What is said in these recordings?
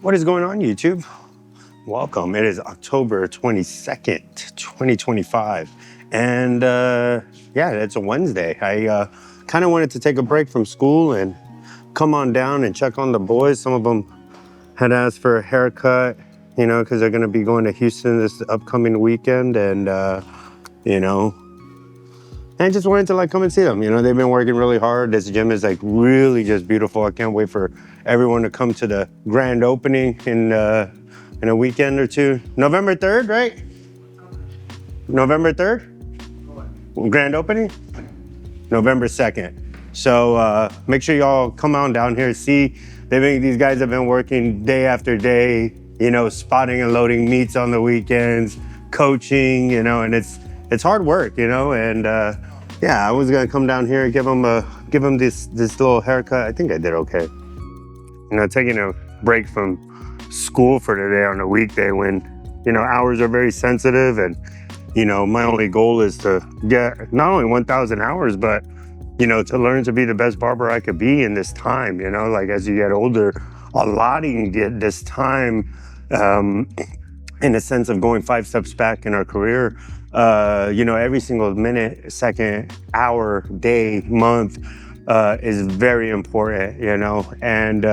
What is going on, YouTube? Welcome. It is October 22nd, 2025. And yeah, it's a Wednesday. I kind of wanted to take a break from school and come on down and check on the boys. Some of them had asked for a haircut, you know, because they're going to be going to Houston this upcoming weekend. And, you know, I just wanted to come and see them. You know, they've been working really hard. This gym is really just beautiful. I can't wait for everyone to come to the grand opening in a weekend or two. November 3rd, right? November 3rd? Grand opening? November 2nd. So make sure y'all come on down here. See, these guys have been working day after day, you know, spotting and loading meets on the weekends, coaching, you know, and it's hard work, you know, and yeah, I was gonna come down here and give them this little haircut. I think I did okay. You know, taking a break from school for today on a weekday when, you know, hours are very sensitive, and, you know, my only goal is to get not only 1,000 hours, but, you know, to learn to be the best barber I could be in this time, you know, as you get older, allotting this time in a sense of going 5 steps back in our career, you know, every single minute, second, hour, day, month is very important, you know, and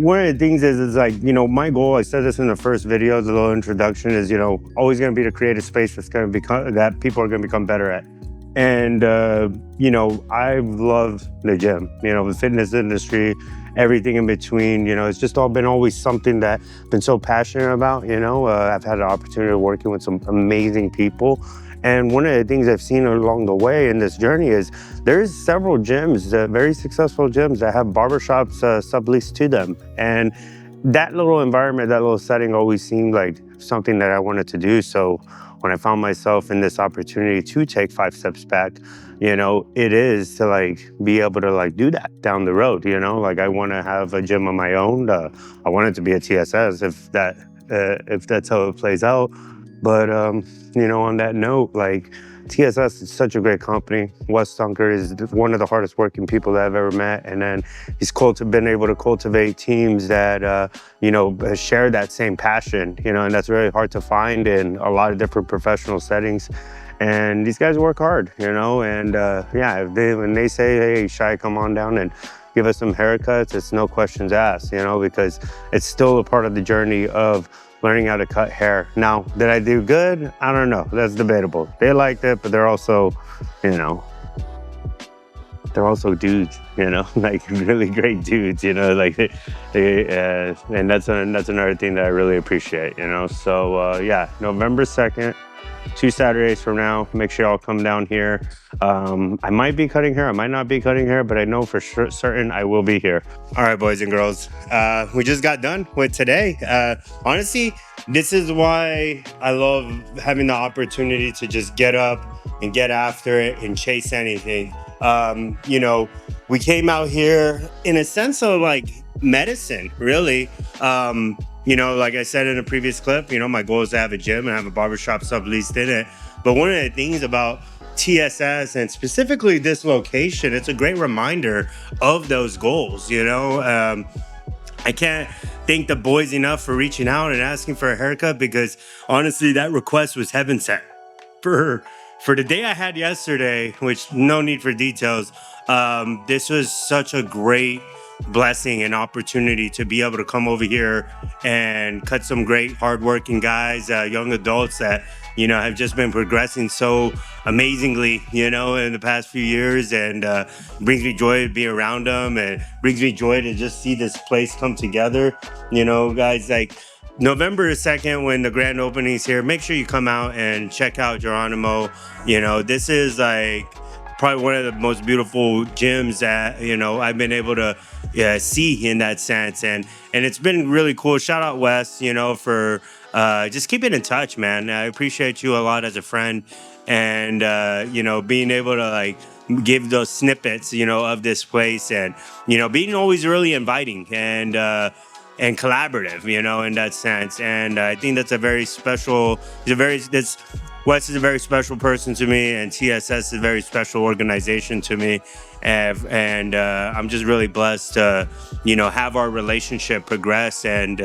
one of the things is you know, my goal, I said this in the first video, the little introduction, is, you know, always going to be to create a space that people are going to become better at. And, you know, I've loved the gym, you know, the fitness industry, everything in between, you know, it's just always something that I've been so passionate about, you know. I've had the opportunity of working with some amazing people. And one of the things I've seen along the way in this journey is there's several gyms, very successful gyms, that have barbershops subleased to them. And that little environment, that little setting always seemed like something that I wanted to do. So when I found myself in this opportunity to take 5 steps back, you know, it is to be able to do that down the road, you know. I want to have a gym of my own. I want it to be a TSS if that's how it plays out. But, you know, on that note, TSS is such a great company. Wes Dunker is one of the hardest working people that I've ever met. And then he's been able to cultivate teams that, you know, share that same passion, you know, and that's really hard to find in a lot of different professional settings. And these guys work hard, you know, and yeah, when they say, hey, Shai, come on down and give us some haircuts, it's no questions asked, you know, because it's still a part of the journey of learning how to cut hair. Now, did I do good? I don't know. That's debatable. They liked it, but they're also, you know, they're also dudes, you know, really great dudes, you know, and that's another thing that I really appreciate, you know. So yeah, November 2nd, 2 Saturdays from now, make sure y'all come down here. I might be cutting hair, I might not be cutting hair, but I know for certain I will be here. All right, boys and girls, we just got done with today. Honestly, this is why I love having the opportunity to just get up and get after it and chase anything. You know, we came out here in a sense of medicine, really. You know, like I said in a previous clip, you know, my goal is to have a gym and have a barbershop subleased in it. But one of the things about TSS and specifically this location, it's a great reminder of those goals, you know. I can't thank the boys enough for reaching out and asking for a haircut, because honestly, that request was heaven sent. For the day I had yesterday, which no need for details, this was such a great blessing and opportunity to be able to come over here and cut some great hardworking guys, young adults that, you know, have just been progressing so amazingly, you know, in the past few years. And brings me joy to be around them, and brings me joy to just see this place come together. You know, guys, November 2nd, when the grand opening is here, make sure you come out and check out Geronimo. You know, this is probably one of the most beautiful gyms that, you know, I've been able to see in that sense. And it's been really cool. Shout out Wes, you know, for just keeping in touch, man. I appreciate you a lot as a friend, and you know, being able to give those snippets, you know, of this place, and, you know, being always really inviting and collaborative, you know, in that sense. And I think that's a very special, that's Wes is a very special person to me, and TSS is a very special organization to me. And I'm just really blessed to, have our relationship progress and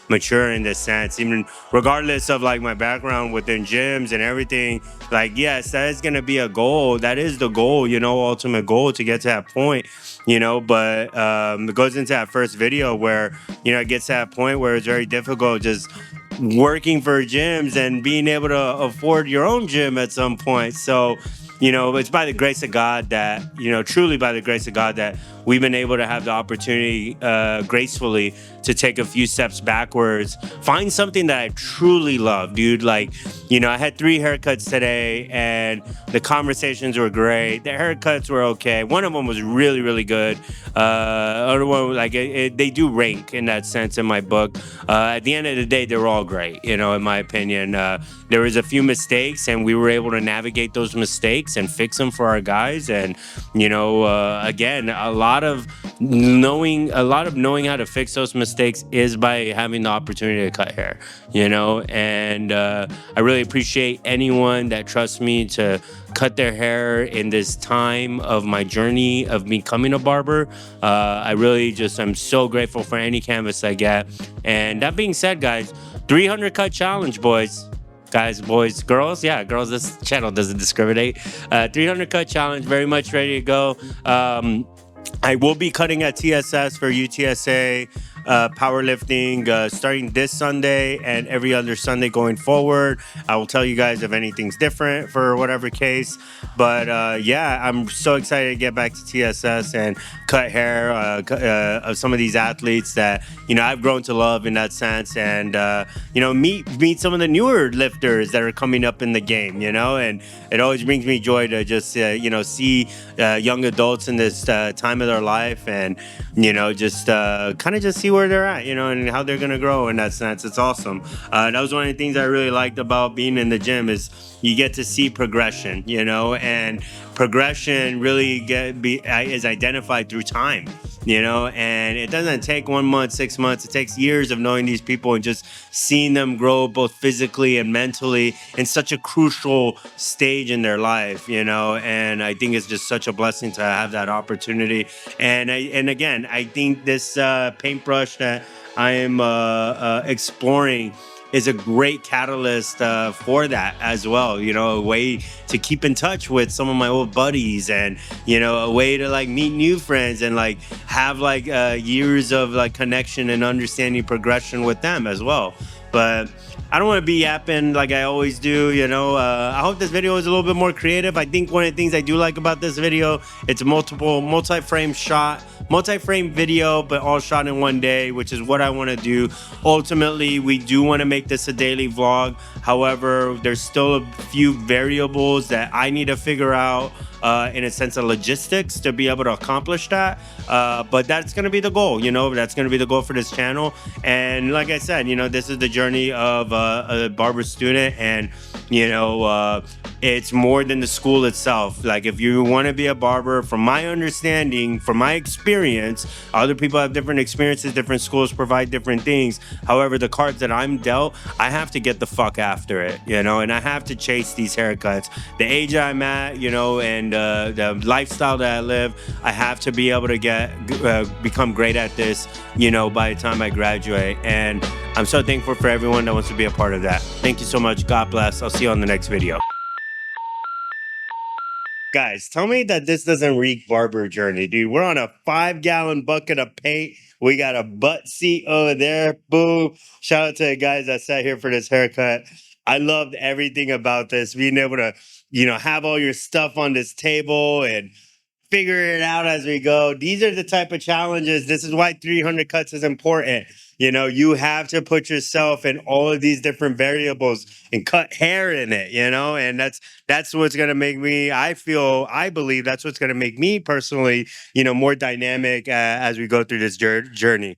mature in this sense. Even regardless of like my background within gyms and everything, like yes, that is gonna be a goal. That is the goal, ultimate goal to get to that point. But it goes into that first video where it gets to that point where it's very difficult just working for gyms and being able to afford your own gym at some point. So, it's by the grace of God that, truly by the grace of God that we've been able to have the opportunity gracefully to take a few steps backwards, find something that I truly love, dude. Like, I had 3 haircuts today and the conversations were great. The haircuts were okay. One of them was really, really good. Other one, like, they do rank in that sense in my book. At the end of the day, they're all great, in my opinion. There was a few mistakes and we were able to navigate those mistakes and fix them for our guys. And, again, a lot of knowing how to fix those mistakes is by having the opportunity to cut hair, and I really appreciate anyone that trusts me to cut their hair in this time of my journey of becoming a barber. I really just I'm so grateful for any canvas I get. And that being said, guys, 300 cut challenge, boys. Guys, boys, girls, yeah, girls. This channel doesn't discriminate. 300 cut challenge, very much ready to go. I will be cutting at TSS for UTSA powerlifting starting this Sunday and every other Sunday going forward. I will tell you guys if anything's different for whatever case. But yeah, I'm so excited to get back to TSS and cut hair of some of these athletes that I've grown to love in that sense, and meet some of the newer lifters that are coming up in the game. And it always brings me joy to just see young adults in this time of their life, and just kind of just see where they're at, and how they're gonna grow in that sense. It's awesome. That was one of the things I really liked about being in the gym is you get to see progression, and progression really is identified through time, and it doesn't take 1 month, 6 months. It takes years of knowing these people and just seeing them grow both physically and mentally in such a crucial stage in their life, and I think it's just such a blessing to have that opportunity. And again, I think this paintbrush that I am exploring is a great catalyst for that as well. A way to keep in touch with some of my old buddies, and a way to like meet new friends and like have like years of like connection and understanding progression with them as well. But I don't want to be yapping like I always do. I hope this video is a little bit more creative. I think one of the things I do like about this video, it's a multi-frame video, but all shot in one day, which is what I want to do. Ultimately, we do want to make this a daily vlog. However, there's still a few variables that I need to figure out in a sense of logistics to be able to accomplish that. But that's going to be the goal, that's going to be the goal for this channel. And like I said, this is the journey of a barber student, and it's more than the school itself. Like if you want to be a barber, from my understanding, from my experience, other people have different experiences, different schools provide different things. However, the cards that I'm dealt, I have to get the fuck after it, and I have to chase these haircuts. The age I'm at, and the lifestyle that I live, I have to be able to become great at this, by the time I graduate. And I'm so thankful for everyone that wants to be a part of that. Thank you so much. God bless. I'll see you on the next video. Guys, tell me that this doesn't reek barber journey, dude. We're on a 5-gallon bucket of paint. We got a butt seat over there. Boom. Shout out to the guys that sat here for this haircut. I loved everything about this. Being able to, have all your stuff on this table and figure it out as we go. These are the type of challenges. This is why 300 cuts is important. You have to put yourself in all of these different variables and cut hair in it, and that's what's going to make me, I believe that's what's going to make me personally, more dynamic as we go through this journey.